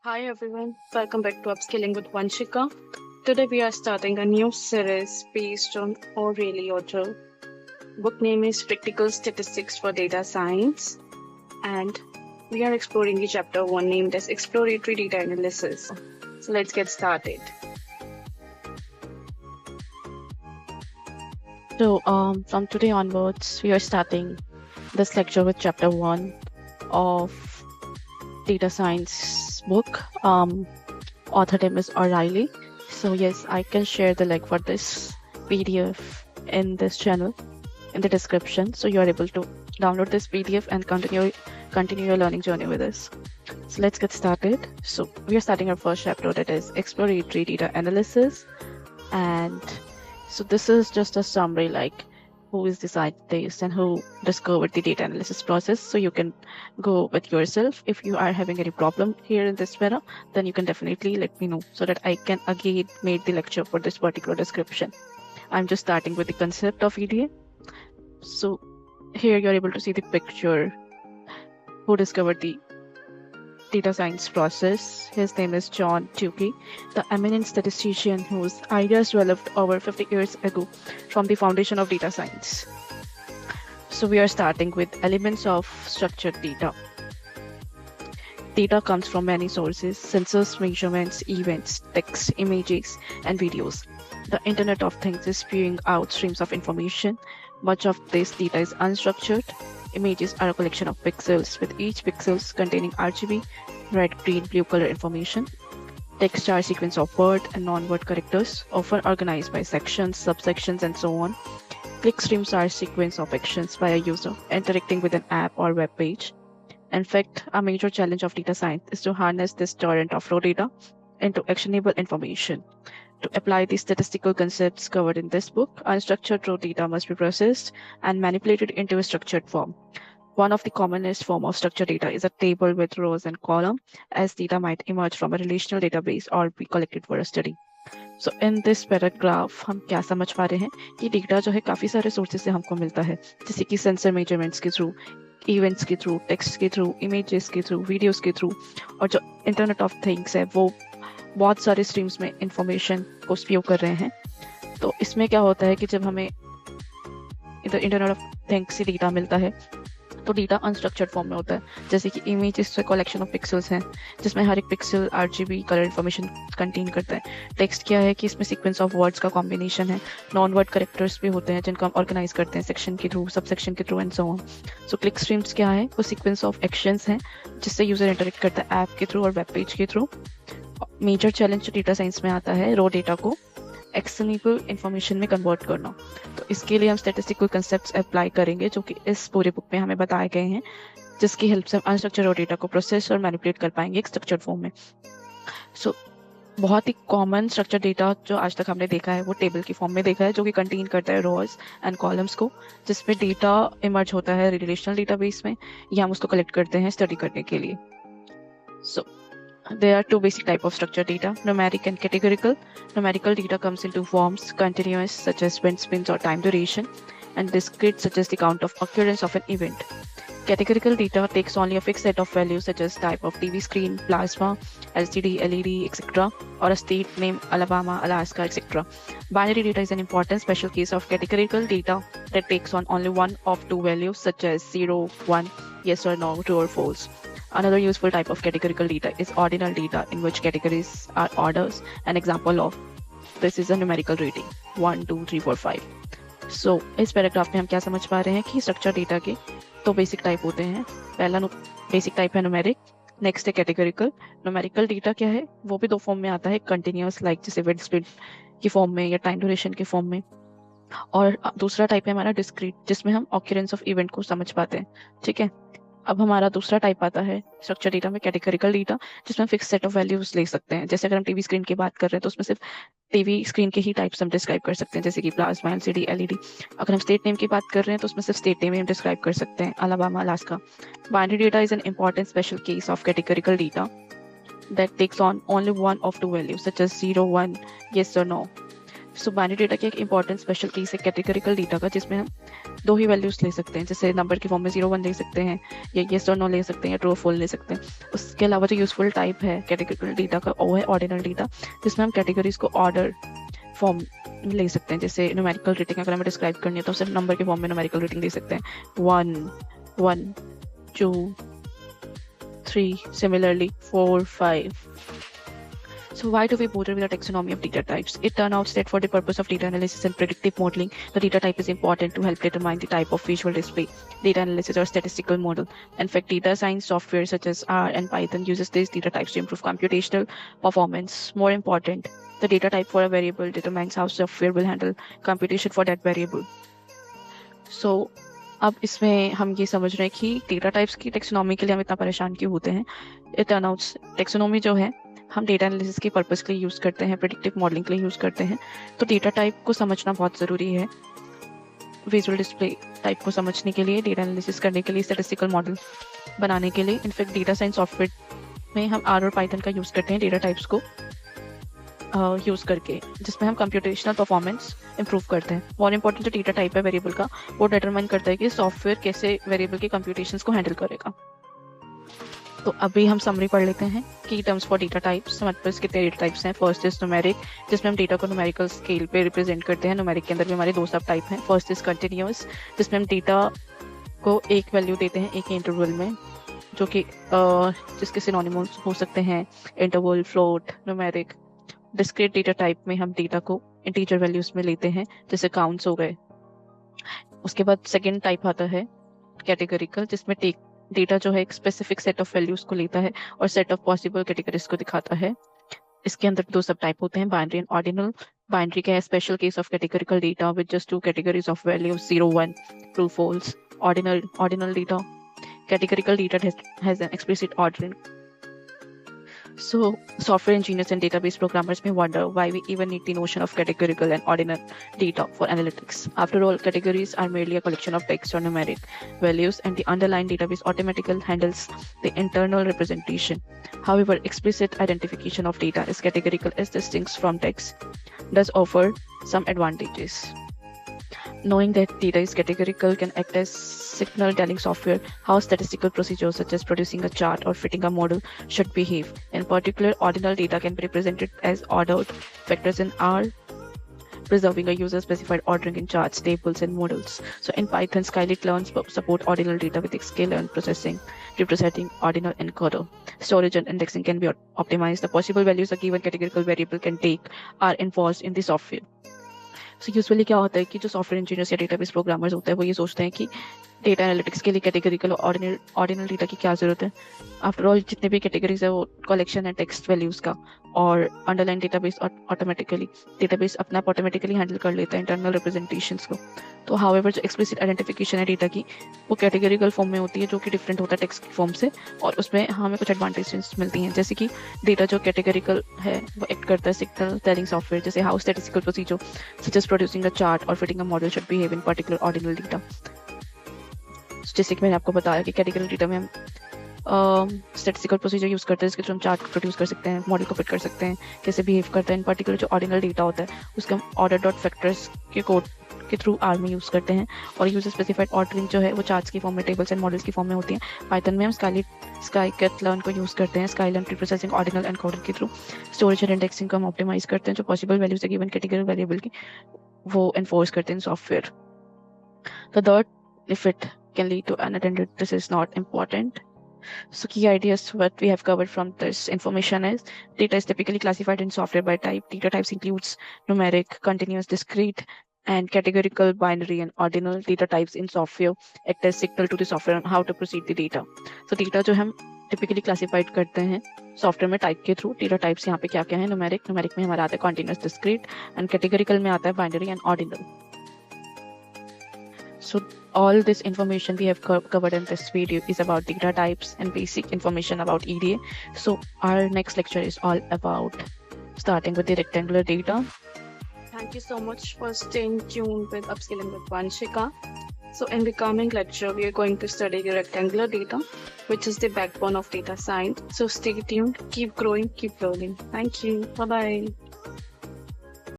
Hi everyone, welcome back to Upskilling with Vanshika. Today we are starting a new series based on O'Reilly Auto. Book name is Practical Statistics for Data Science, and we are exploring the chapter 1 named as Exploratory Data Analysis. So let's get started. So, from today onwards, we are starting this lecture with chapter 1 of data science book. Author name is O'Reilly. So yes, I can share the link for this PDF in this channel in the description. So you are able to download this PDF and continue your learning journey with us. So let's get started. So we are starting our first chapter, that is exploratory data analysis. And so this is just a summary, like who is the scientist and who discovered the data analysis process. So you can go with yourself. If you are having any problem here in this para, then you can definitely let me know so that I can again make the lecture for this particular description. I'm just starting with the concept of EDA. So here you're able to see the picture who discovered the data science process. His name is John Tukey, the eminent statistician whose ideas developed over 50 years ago from the foundation of data science. So we are starting with elements of structured data. Data comes from many sources: sensors, measurements, events, text, images, and videos. The Internet of Things is spewing out streams of information. Much of this data is unstructured. Images are a collection of pixels, with each pixels containing RGB, red, green, blue color information. Text are a sequence of word and non-word characters, often organized by sections, subsections, and so on. Click streams are a sequence of actions by a user interacting with an app or web page. In fact, a major challenge of data science is to harness this torrent of raw data into actionable information. To apply the statistical concepts covered in this book, unstructured raw data must be processed and manipulated into a structured form. One of the commonest form of structured data is a table with rows and columns, as data might emerge from a relational database or be collected for a study. So in this paragraph हम क्या समझ पा रहे हैं कि data जो है काफी सारे सोर्सेज से हमको मिलता है, जैसे कि सेंसर मेजरमेंट्स के थ्रू, इवेंट्स के थ्रू, टेक्स्ट के थ्रू, इमेजेस के थ्रू, वीडियोस के थ्रू, और जो इंटरनेट ऑफ थिंग्स है वो बहुत सारे स्ट्रीम्स में इंफॉर्मेशन को स्प्यू कर रहे हैं. तो इसमें क्या होता है कि जब हमें इधर इंटरनेट ऑफ थिंग्स से डेटा मिलता है तो डेटा अनस्ट्रक्चर्ड फॉर्म में होता है, जैसे कि इमेजेस कलेक्शन ऑफ पिक्सल्स हैं जिसमें हर एक pixel RGB colour information contain करता है. टेक्स्ट क्या है कि इसमें सीक्वेंस ऑफ वर्ड्स का कॉम्बिनेशन है. नॉन वर्ड करेक्टर्स भी होते हैं जिनको हम ऑर्गेनाइज करते हैं सेक्शन के थ्रू, सब सेक्शन के through and so on. So click streams क्या है, वो सीक्वेंस ऑफ एक्शंस हैं जिससे यूजर इंटरेक्ट करता है ऐप के थ्रू और वेब पेज के थ्रू. मेजर चैलेंज जो डेटा साइंस में आता है रॉ डेटा को एक्शनेबल इंफॉर्मेशन में कन्वर्ट करना. तो इसके लिए हम स्टैटिस्टिकल कंसेप्ट्स अप्लाई करेंगे जो कि इस पूरे बुक में हमें बताए गए हैं, जिसकी हेल्प से हम अनस्ट्रक्चर्ड रॉ डेटा को प्रोसेस और मैनिपुलेट कर पाएंगे एक स्ट्रक्चर्ड फॉर्म में. सो बहुत ही कॉमन स्ट्रक्चर डेटा जो आज तक हमने देखा है वो टेबल की फॉर्म में देखा है, जो कि कंटेन करता है रोज एंड कॉलम्स को, जिसमें डेटा इमर्ज होता है रिलेशनल डेटाबेस में, या हम उसको कलेक्ट करते हैं स्टडी करने के लिए. सो there are two basic types of structured data: numeric and categorical. Numerical data comes into forms continuous, such as wind spins or time duration, and discrete, such as the count of occurrence of an event. Categorical data takes only a fixed set of values, such as type of TV screen, plasma, LCD, LED, etc., or a state name, Alabama, Alaska, etc. Binary data is an important special case of categorical data that takes on only one of two values, such as 0, 1, yes or no, true or false. Another useful type of categorical data is ordinal data, in which categories are orders. An example of this is a numerical rating 1, 2, 3, 4, 5. So इस paragraph में हम क्या समझ पा रहे हैं कि structure data के दो बेसिक टाइप होते हैं. पहला बेसिक टाइप है न्यूमेरिक, नेक्स्ट है कैटेगोरिकल. न्यूमेरिकल डेटा क्या है, वो भी दो फॉर्म में आता है, कंटिन्यूअस लाइक जैसे विंड स्पीड की फॉर्म में या टाइम ड्यूरेशन के फॉर्म में, और दूसरा टाइप है हमारा डिस्क्रीट, जिसमें हम ऑक्यूरेंस ऑफ इवेंट को समझ पाते हैं. ठीक है, अब हमारा दूसरा टाइप आता है स्ट्रक्चर डेटा में, कैटेगोरिकल डेटा, जिसमें फिक्स सेट ऑफ वैल्यूज ले सकते हैं. जैसे अगर हम टीवी स्क्रीन की बात कर रहे हैं तो उसमें सिर्फ टीवी स्क्रीन के ही टाइप्स हम डिस्क्राइब कर सकते हैं, जैसे कि प्लाज्मा, एलसीडी, एलईडी. अगर हम स्टेट नेम की बात कर रहे हैं तो उसमें सिर्फ स्टेट नेम हम डिस्क्राइब कर सकते हैं, Alabama, Alaska. Binary data is an important special case of categorical data that takes on only one of two values, such as 0, 1, yes or no. So binary data की एक important special case है categorical data का, जिसमें हम दो ही values ले सकते हैं, जैसे नंबर की फॉर्म में 0 1 ले सकते हैं, या येस और नो ले सकते हैं, या ट्रू और फॉल्स ले सकते हैं। उसके अलावा जो यूजफुल टाइप है कैटेगरिकल डेटा का वो है ऑर्डिनल डेटा, जिसमें हम कैटेगरीज को ऑर्डर फॉर्म ले सकते हैं। जैसे न्यूमेरिकल रेटिंग अगर हमें डिस्क्राइब करनी है तो सिर्फ नंबर के फॉर्म में न्यूमेरिकल रेटिंग दे सकते हैं, 1 1 2 3, similarly 4 5. So why do we bother with the taxonomy of data types? It turns out that for the purpose of data analysis and predictive modeling, the data type is important to help determine the type of visual display, data analysis or statistical model. In fact, data science software such as R and Python uses these data types to improve computational performance. More important, the data type for a variable determines how software will handle computation for that variable. So अब इसमें हम ये समझ रहे हैं कि data types की taxonomy के लिए हम इतना परेशान क्यों होते हैं। इट टर्न आउट टेक्सोनॉमी जो है हम डेटा एनालिसिस के पर्पस के लिए यूज़ करते हैं, प्रेडिक्टिव मॉडलिंग के लिए यूज़ करते हैं। तो डेटा टाइप को समझना बहुत ज़रूरी है विजुअल डिस्प्ले टाइप को समझने के लिए, डेटा एनालिसिस करने के लिए, स्टैटिस्टिकल मॉडल बनाने के लिए। इनफैक्ट डेटा साइंस सॉफ्टवेयर में हम आर और पाइथन का यूज़ करते हैं डेटा टाइप्स को यूज़ करके, जिसमें हम कंप्यूटेशनल परफॉर्मेंस इंप्रूव करते हैं। मोर इम्पोर्टेंट जो डेटा टाइप है वेरिएबल का, वो डिटरमाइन करता है कि सॉफ्टवेयर कैसे वेरिएबल के कंप्यूटेशंस को हैंडल करेगा। तो अभी हम समरी पढ़ लेते हैं की टर्म्स फॉर डेटा टाइप्स। हमारे पास कितने डेटा टाइप्स हैं। फर्स्ट इज न्यूमेरिक, जिसमें हम डेटा को न्यूमेरिकल स्केल पे रिप्रेजेंट करते हैं। न्यूमेरिक के अंदर भी हमारे दो सब टाइप हैं। फर्स्ट इज कंटिन्यूअस, जिसमें हम डेटा को एक वैल्यू देते हैं एक इंटरवल में, जो कि जिसके सिनोनिम्स हो सकते हैं interval, float, numeric. Discrete data type में हम डेटा को इंटीजर वैल्यूज में लेते हैं, जैसे काउंट्स हो गए। उसके बाद सेकेंड टाइप आता है कैटेगरिकल, जिसमें डेटा जो है एक स्पेसिफिक सेट ऑफ वैल्यूज को लेता है और सेट ऑफ पॉसिबल कैटेगरीज को दिखाता है। इसके अंदर दो सब टाइप होते हैं, बाइनरी एंड ऑर्डिनल। बाइनरी का है special case of categorical data with just 2 categories of values 0 1, true false. Ordinal data, categorical data has an explicit ordering. So software engineers and database programmers may wonder why we even need the notion of categorical and ordinal data for analytics. After all, categories are merely a collection of text or numeric values, and the underlying database automatically handles the internal representation. However, explicit identification of data as categorical as distinct from text does offer some advantages. Knowing that data is categorical can act as signal telling software how statistical procedures such as producing a chart or fitting a model should behave. In particular, ordinal data can be represented as ordered vectors in R, preserving a user-specified ordering in charts, tables, and models. So in Python, Skylake learns support ordinal data with scale-learn processing, representing ordinal encoder. Storage and indexing can be optimized. The possible values a given categorical variable can take are enforced in the software. So usually क्या होता है कि जो software engineers या database programmers होते हैं वो ये सोचते हैं कि डेटा एनालिटिक्स के लिए कैटेगरिकल और ऑर्डिनल डेटा की क्या जरूरत है। आफ्टर ऑल जितने भी कैटेगरीज है वो कलेक्शन है टेक्स्ट वैल्यूज का, और अंडरलाइन डेटाबेस डेटाबेस अपना ऑटोमेटिकली हैंडल कर लेता है इंटरनल रिप्रेजेंटेशंस को। तो हाउएवर जो एक्सप्लिसिट आइडेंटिफिकेशन है डेटा की वो कैटेगरिकल फॉर्म में होती है, जो कि डिफरेंट होता है टेक्स्ट फॉर्म से, और उसमें हमें कुछ एडवांटेजेस मिलती हैं। जैसे कि डेटा जो कैटेगरिकल है वो एक्ट करता है सिग्नल टेलिंग सॉफ्टवेयर, जैसे how statistical procedure such as producing a chart और fitting a model should behave in particular ordinal data. जैसे कि मैंने आपको बताया कि कैटेगरिकल डेटा में हम स्टैटिस्टिकल प्रोसीजर यूज करते हैं, जिसके थ्रू हम चार्ट प्रोड्यूस कर सकते हैं, मॉडल को फिट कर सकते हैं, कैसे बिहेव करता है। इन पर्टिकुलर जो ऑर्डिनल डेटा होता है उसके हम ऑर्डर डॉट फैक्टर्स के कोड के थ्रू आर में यूज करते हैं, और यूजर स्पेसिफाइड ऑर्डरिंग जो है वो चार्ट्स की फॉर्म में, टेबल्स एंड मॉडल्स की फॉर्म में होती है। पाइथन में हम स्काईलेर्न को यूज करते हैं, स्काईलेर्न प्री प्रोसेसिंग ऑर्डिनल एनकोडर के थ्रू। स्टोरेज एंड इंडेक्सिंग को हम ऑप्टिमाइज करते हैं, जो पॉसिबल वैल्यूज है गिवन कैटेगरी वेरिएबल की वो एनफोर्स करते हैं software. The third, if it can lead to unattended, this is not important. So key ideas what we have covered from this information is data is typically classified in software by type. Data types includes numeric, continuous, discrete, and categorical, binary, and ordinal. Data types in software act as signal to the software on how to proceed the data. So data जो हम typically classified करते हैं software में type के through. Data types यहाँ पे क्या क्या है, न्यूमेरिक में हमारा आता है continuous, discrete, and categorical में आता है binary and ordinal. So all this information we have covered in this video is about data types and basic information about EDA. So our next lecture is all about starting with the rectangular data. Thank you so much for staying tuned with Upskilling with Vanshika. So in the coming lecture, we are going to study the rectangular data, which is the backbone of data science. So stay tuned, keep growing, keep learning. Thank you. Bye-bye.